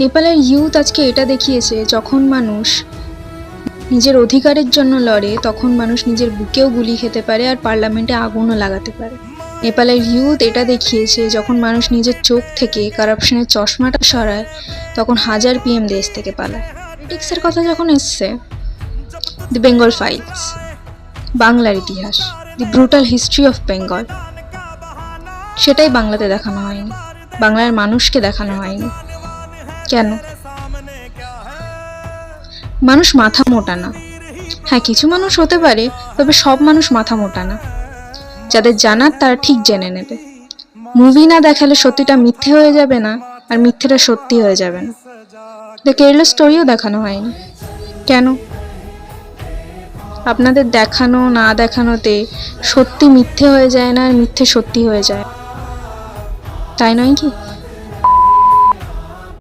নেপালের ইউথ আজকে এটা দেখিয়েছে, যখন মানুষ নিজের অধিকারের জন্য লড়ে তখন মানুষ নিজের বুকেও গুলি খেতে পারে আর পার্লামেন্টে আগুনও লাগাতে পারে। নেপালের ইউথ এটা দেখিয়েছে, যখন মানুষ নিজের চোখ থেকে কারাপশনের চশমাটা সরায় তখন হাজার পিএম দেশ থেকে পালায়। পলিটিক্সের কথা যখন এসছে, দি বেঙ্গল ফাইলস, বাংলার ইতিহাস, দি ব্রুটাল হিস্ট্রি অফ বেঙ্গল, সেটাই বাংলাতে দেখানো হয়নি, বাংলার মানুষকে দেখানো হয়নি। কেন? মানুষ মাথা মোটা না। হ্যাঁ, কিছু মানুষ হতে পারে, তবে সব মানুষ মাথা মোটা না। যাদের জানার তারা ঠিক জেনে নেবে। মুভি না দেখালে সত্যিটা মিথ্যে হয়ে যাবে না, আর মিথ্যেটা সত্যি হয়ে যাবে না। দ্য কেরলা স্টোরিও দেখানো হয়নি। কেন? আপনাদের দেখানো না দেখানোতে সত্যি মিথ্যে হয়ে যায় না, আর মিথ্যে সত্যি হয়ে যায়, তাই নয় কি?